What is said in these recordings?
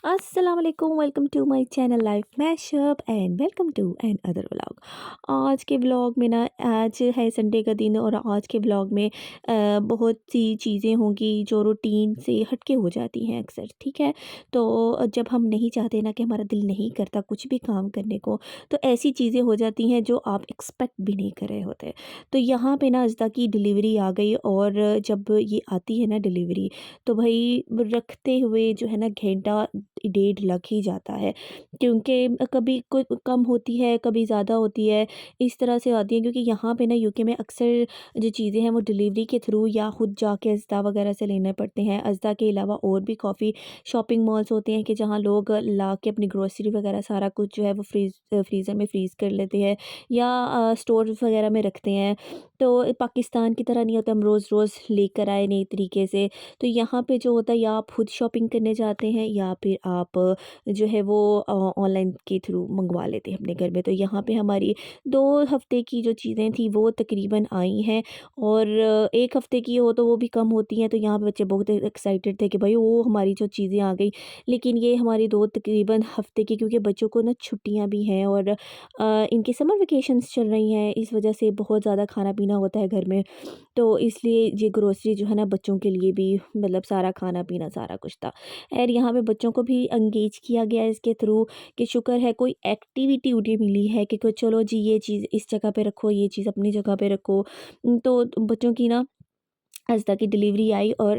अस्सलाम वालेकुम, welcome to my channel life mashup and welcome to another vlog. आज के व्लॉग में ना, आज है संडे का दिन और आज के व्लॉग में बहुत सी चीज़ें होंगी जो रूटीन से हटके हो जाती हैं अक्सर। ठीक है, तो जब हम नहीं चाहते ना, कि हमारा दिल नहीं करता कुछ भी काम करने को, तो ऐसी चीज़ें हो जाती हैं जो आप एक्सपेक्ट भी नहीं कर रहे होते। तो यहाँ पे ना अज़दा की डिलीवरी आ गई, और जब ये आती है ना डिलीवरी, तो भाई रखते हुए जो है ना घंटा डेढ़ लग ही जाता है, क्योंकि कभी कम होती है, कभी ज़्यादा होती है, इस तरह से आती है। क्योंकि यहाँ पे ना यूके में अक्सर जो चीज़ें हैं वो डिलीवरी के थ्रू या खुद जाके अज़दा वगैरह से लेने पड़ते हैं। अज़दा के अलावा और भी काफ़ी शॉपिंग मॉल्स होते हैं कि जहाँ लोग ला के अपनी ग्रोसरी वगैरह सारा कुछ जो है वो फ्रीज़र में फ्रीज़ कर लेते हैं, या स्टोर वगैरह में रखते हैं। तो पाकिस्तान की तरह नहीं होता हम रोज़ रोज़ लेकर आए नई तरीके से। तो यहाँ पे जो होता है, या आप खुद शॉपिंग करने जाते हैं, या फिर आप जो है वो ऑनलाइन के थ्रू मंगवा लेते हैं अपने घर में। तो यहाँ पे हमारी 2 हफ़्ते की जो चीज़ें थी वो तकरीबन आई हैं, और 1 हफ़्ते की हो तो वो भी कम होती हैं। तो यहाँ पे बच्चे बहुत एक्साइटेड थे कि भाई वो हमारी जो चीज़ें आ गई। लेकिन ये हमारी 2 तकरीबन हफ़्ते की, क्योंकि बच्चों को ना छुट्टियाँ भी हैं, और इनकी समर वेकेशंस चल रही हैं, इस वजह से बहुत ज़्यादा खाना-पीना होता है घर में। तो इसलिए ये ग्रोसरी जो है ना बच्चों के लिए भी, मतलब सारा खाना-पीना सारा कुछ था। और यहाँ पे बच्चों को भी एंगेज किया गया है इसके थ्रू, कि शुक्र है कोई एक्टिविटी उन्हें मिली है कि कोई चलो जी ये चीज़ इस जगह पे रखो, ये चीज़ अपनी जगह पे रखो। तो बच्चों की ना अज़दा की डिलीवरी आई, और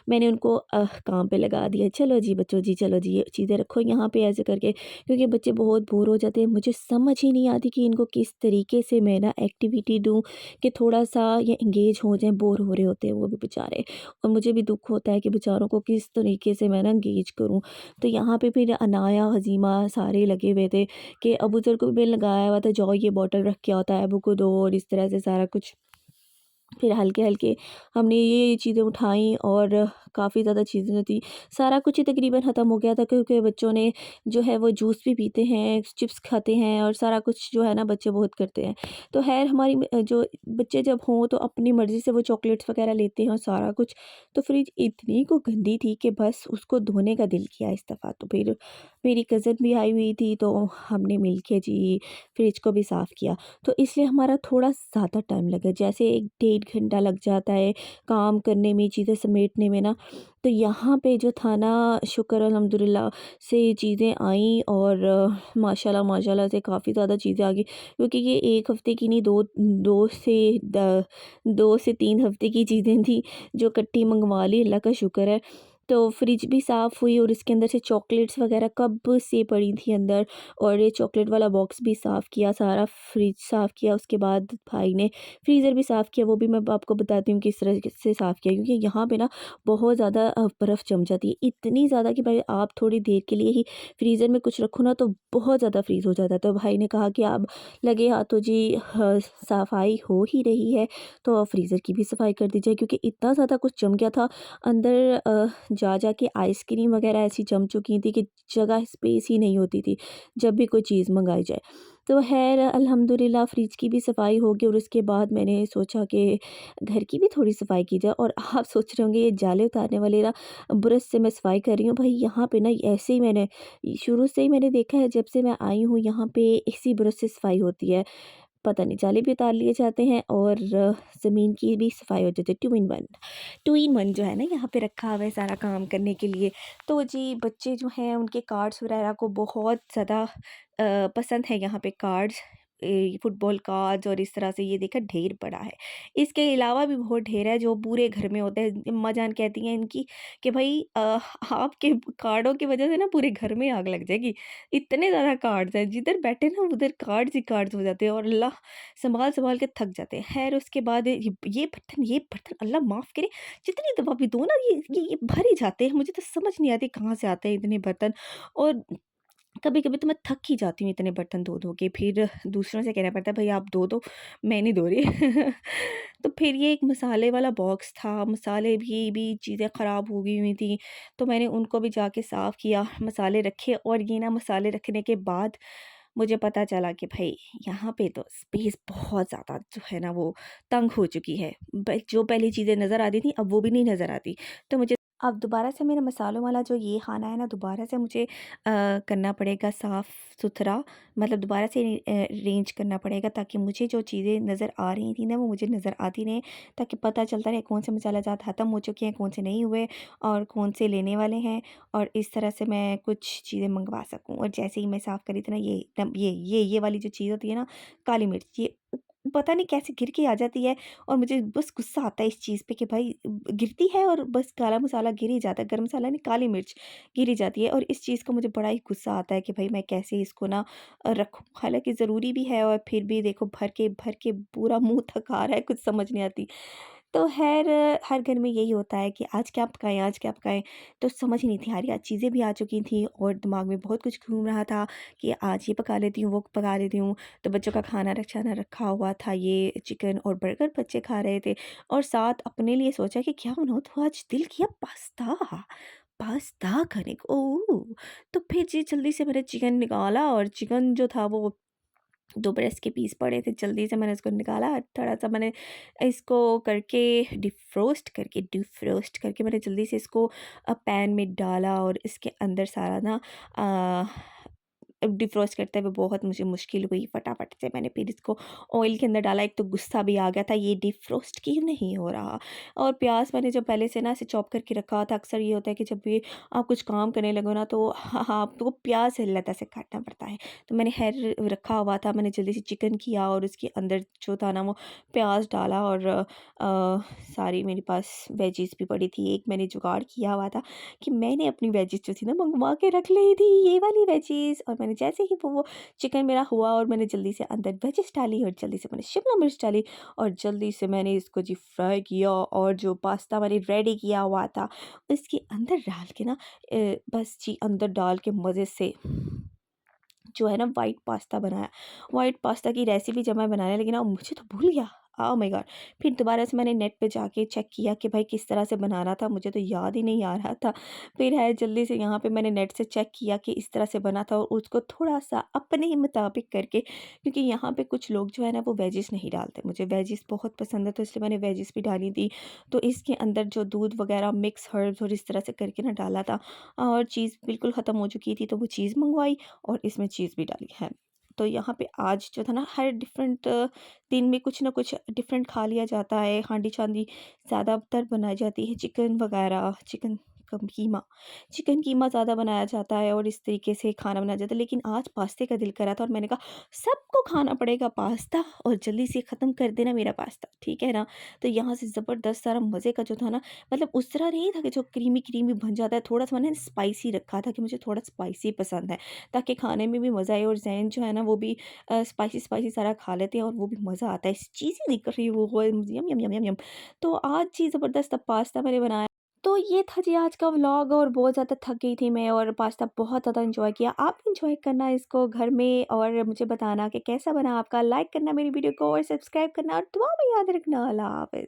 मैंने उनको काम पे लगा दिया, चलो जी बच्चों जी, चलो जी ये चीज़ें रखो यहाँ पे ऐसे करके। क्योंकि बच्चे बहुत बोर हो जाते हैं, मुझे समझ ही नहीं आती कि इनको किस तरीके से मैं ना एक्टिविटी दूँ कि थोड़ा-सा ये एंगेज हो जाएँ, बोर हो रहे होते हैं वो भी बेचारे। और मुझे भी दुःख होता है कि बेचारों को किस तरीके से मैं ना एंगेज करूँ। तो यहाँ पे फिर अनाया, हज़ीमा सारे लगे हुए थे, कि अबू ज़र को भी लगाया हुआ था, जाओ ये बॉटल रख के आता है अबू को दो, और इस तरह से सारा कुछ। फिर हल्के-हल्के हमने ये चीज़ें उठाई, और काफ़ी ज़्यादा चीज़ें जो थी, सारा कुछ ही तकरीबन ख़त्म हो गया था, क्योंकि बच्चों ने जो है वो जूस भी पीते हैं, चिप्स खाते हैं, और सारा कुछ जो है ना बच्चे बहुत करते हैं। तो ख़ैर हमारी जो बच्चे जब हों तो अपनी मर्ज़ी से वो चॉकलेट्स वग़ैरह लेते हैं और सारा कुछ। तो फ्रिज इतनी को गंदी थी कि बस उसको धोने का दिल किया इस दफ़ा। तो फिर मेरी कज़िन भी आई हुई थी, तो हमने मिल के जी फ्रिज को भी साफ़ किया। तो इसलिए हमारा थोड़ा ज़्यादा टाइम लगा, जैसे 1 डेढ़ घंटा लग जाता है काम करने में, चीज़ें समेटने में ना। तो यहाँ पे जो था ना, शुक्र अल्हम्दुलिल्लाह से चीज़ें आईं, और माशाल्लाह माशाल्लाह से काफ़ी ज़्यादा चीज़ें आ गई। क्योंकि ये 1 हफ़्ते की नहीं, 2 से 3 हफ़्ते की चीज़ें थी, जो इकट्ठी मंगवा ली, अल्लाह का शुक्र है। तो फ्रिज भी साफ़ हुई, और इसके अंदर से चॉकलेट्स वग़ैरह कब से पड़ी थी अंदर, और ये चॉकलेट वाला बॉक्स भी साफ़ किया, सारा फ्रिज साफ़ किया। उसके बाद भाई ने फ्रीज़र भी साफ़ किया, वो भी मैं आपको बताती हूँ किस तरह से साफ़ किया। क्योंकि यहाँ पे ना बहुत ज़्यादा बर्फ़ जम जाती है, इतनी ज़्यादा कि भाई आप थोड़ी देर के लिए ही फ्रीज़र में कुछ रखो ना, तो बहुत ज़्यादा फ्रीज़ हो जाता है। तो भाई ने कहा कि आप लगे हाथों जी सफाई हो ही रही है, तो फ्रीज़र की भी सफाई कर दी जाए, क्योंकि इतना ज़्यादा कुछ जम गया था अंदर। जा के आइसक्रीम वग़ैरह ऐसी जम चुकी थी कि जगह स्पेस ही नहीं होती थी, जब भी कोई चीज़ मँगाई जाए। तो ख़ैर अल्हम्दुलिल्लाह फ्रिज की भी सफाई हो गई, और उसके बाद मैंने सोचा कि घर की भी थोड़ी सफाई की जाए। और आप सोच रहे होंगे ये जाले उतारने वाले ना ब्रश से मैं सफाई कर रही हूँ, भाई यहाँ पे ना ऐसे ही मैंने शुरू से ही मैंने देखा है, जब से मैं आई हूँ यहाँ पे इसी ब्रश से सफाई होती है। पता नहीं जाले भी उतार लिए जाते हैं, और ज़मीन की भी सफाई हो जाती है, 2 इन 1 जो है ना यहाँ पे रखा हुआ है सारा काम करने के लिए। तो जी बच्चे जो हैं उनके कार्ड्स वगैरह को बहुत ज़्यादा पसंद है यहाँ पे कार्ड्स, फुटबॉल कार्ड्स, और इस तरह से ये देखा ढेर पड़ा है। इसके अलावा भी बहुत ढेर है जो पूरे घर में होता है। अम्मा जान कहती हैं इनकी कि भाई आपके कार्डों की वजह से ना पूरे घर में आग लग जाएगी, इतने ज़्यादा कार्ड्स हैं, जिधर बैठे ना उधर कार्ड्स ही कार्ड्स हो जाते हैं, और अल्लाह संभाल संभाल के थक जाते हैं। खैर उसके बाद ये बर्तन अल्लाह माफ़ करे, जितनी दफ़ा भी धो ना ये भर ही जाते हैं। मुझे तो समझ नहीं आती कहाँ से आते हैं इतने बर्तन। और कभी-कभी तो मैं थक ही जाती हूँ इतने बर्तन धो-धो के, फिर दूसरों से कहना पड़ता है भई आप धो दो, मैं नहीं धो रही। तो फिर ये एक मसाले वाला बॉक्स था, मसाले भी चीज़ें ख़राब हो गई हुई थी, तो मैंने उनको भी जाके साफ़ किया, मसाले रखे। और ये ना मसाले रखने के बाद मुझे पता चला कि भई यहाँ पे तो स्पेस बहुत ज़्यादा जो है ना वो तंग हो चुकी है। जो पहली चीज़ें नज़र आती थी अब वो भी नहीं नज़र आती। तो मुझे अब दोबारा से मेरा मसालों वाला जो ये खाना है ना, दोबारा से मुझे करना पड़ेगा साफ़ सुथरा, मतलब दोबारा से अरेंज करना पड़ेगा, ताकि मुझे जो चीज़ें नज़र आ रही थी ना वो मुझे नज़र आती रहें, ताकि पता चलता रहे कौन से मसाला ज़्यादा ख़त्म हो चुके हैं, कौन से नहीं हुए और कौन से लेने वाले हैं, और इस तरह से मैं कुछ चीज़ें मंगवा सकूँ। और जैसे ही मैं साफ़ करी थी ना, ये वाली जो चीज़ होती है ना, काली मिर्च, ये पता नहीं कैसे गिर के आ जाती है, और मुझे बस गुस्सा आता है इस चीज़ पे कि भाई गिरती है और बस काला मसाला गिर ही जाता है, गरम मसाला नहीं, काली मिर्च गिर ही जाती है, और इस चीज़ का मुझे बड़ा ही गुस्सा आता है कि भाई मैं कैसे इसको ना रखूँ। हालाँकि ज़रूरी भी है, और फिर भी देखो भर के पूरा मुँह थक आ रहा है, कुछ समझ नहीं आती। तो ख़ैर हर घर में यही होता है कि आज क्या पकाएँ, आज क्या पकाएँ? तो समझ ही नहीं थी आ रही, आज चीज़ें भी आ चुकी थी और दिमाग में बहुत कुछ घूम रहा था कि आज ये पका लेती हूँ, वो पका लेती हूँ। तो बच्चों का खाना रक्षाना रखा हुआ था, ये चिकन और बर्गर बच्चे खा रहे थे, और साथ अपने लिए सोचा कि क्या बनाऊँ? तो आज दिल किया पास्ता, पास्ता खाने को। ओह! तो फिर जी जल्दी से मैंने चिकन निकाला, और चिकन जो था वो 2 ब्रेस्ट के पीस पड़े थे, जल्दी से मैंने उसको निकाला, थोड़ा-सा मैंने इसको करके डिफ्रोस्ट करके मैंने जल्दी से इसको पैन में डाला, और इसके अंदर सारा ना डिफ्रोस्ट करते हुए बहुत मुझे मुश्किल हुई। फटाफट से मैंने फिर इसको ऑयल के अंदर डाला, एक तो गुस्सा भी आ गया था, ये डिफ्रोस्ट क्यों नहीं हो रहा? और प्याज़ मैंने जो पहले से ना इसे चॉप करके रखा था, अक्सर ये होता है कि जब भी आप कुछ काम करने लगो ना, तो हाँ, आपको प्याज़ हिलता से काटना पड़ता है। तो मैंने खैर रखा हुआ था, मैंने जल्दी से चिकन किया और उसके अंदर जो था ना वो प्याज़ डाला, और सारी मेरे पास वेजिज़ भी पड़ी थी। एक मैंने जुगाड़ किया हुआ था कि मैंने अपनी वेजिज़ जो थी ना मँगवा के रख ली थी, ये वाली वेजिज़, और मैंने जैसे ही वो चिकन मेरा हुआ, और मैंने जल्दी से अंदर वेजिज़ डाली, और जल्दी से मैंने शिमला मिर्च डाली, और जल्दी से मैंने इसको जी फ्राई किया, और जो पास्ता मैंने रेडी किया हुआ था इसके अंदर डाल के ना बस जी अंदर डाल के मज़े से जो है ना वाइट पास्ता बनाया। वाइट पास्ता की रेसिपी जब मैं बनाने लगी ना, मुझे तो भूल गया। Oh my God! फिर दोबारा से मैंने नेट पे जाके चेक किया कि भाई किस तरह से बनाना था, मुझे तो याद ही नहीं आ रहा था। फिर है जल्दी से यहाँ पे मैंने नेट से चेक किया कि इस तरह से बना था, और उसको थोड़ा-सा अपने ही मुताबिक करके, क्योंकि यहाँ पे कुछ लोग जो है ना वो वेजिस नहीं डालते। मुझे वेजिस बहुत पसंद है, तो इसलिए मैंने वेजिस भी डाली थी। तो इसके अंदर जो दूध वगैरह मिक्स हर्ब्स और इस तरह से करके ना डाला था, और चीज़ बिल्कुल ख़त्म हो चुकी थी, तो वो चीज़ मँगवाई और इसमें चीज़ भी डाली है। तो यहाँ पे आज जो था ना, हर डिफरेंट दिन में कुछ ना कुछ डिफरेंट खा लिया जाता है। हांडी-चांदी ज़्यादातर बनाई जाती है, चिकन वगैरह, चिकन कीमा ज़्यादा बनाया जाता है, और इस तरीके से खाना बनाया जाता है। लेकिन आज पास्ते का दिल करा था, और मैंने कहा सबको खाना पड़ेगा पास्ता, और जल्दी से ख़त्म कर देना मेरा पास्ता, ठीक है ना? तो यहाँ से ज़बरदस्त सारा मज़े का जो था ना, मतलब उस तरह नहीं था कि जो क्रीमी-क्रीमी बन जाता है, थोड़ा-सा मैंने स्पाइसी रखा था कि मुझे थोड़ा स्पाइसी पसंद है, ताकि खाने में भी मज़ा आए, और ज़ैन जो है ना वो भी स्पाइसी-स्पाइसी सारा खा लेते हैं, और वो भी मज़ा आता है। चीज़ें निकल रही वो यम यम यम यम यम। तो आज जी ज़बरदस्त पास्ता मैंने बनाया। तो ये था जी आज का व्लॉग, और बहुत ज़्यादा थक गई थी मैं, और पास्ता बहुत ज़्यादा एंजॉय किया। आप एंजॉय करना इसको घर में, और मुझे बताना कि कैसा बना आपका। लाइक करना मेरी वीडियो को, और सब्सक्राइब करना, और दुआ में याद रखना। अल्लाह हाफ़िज़।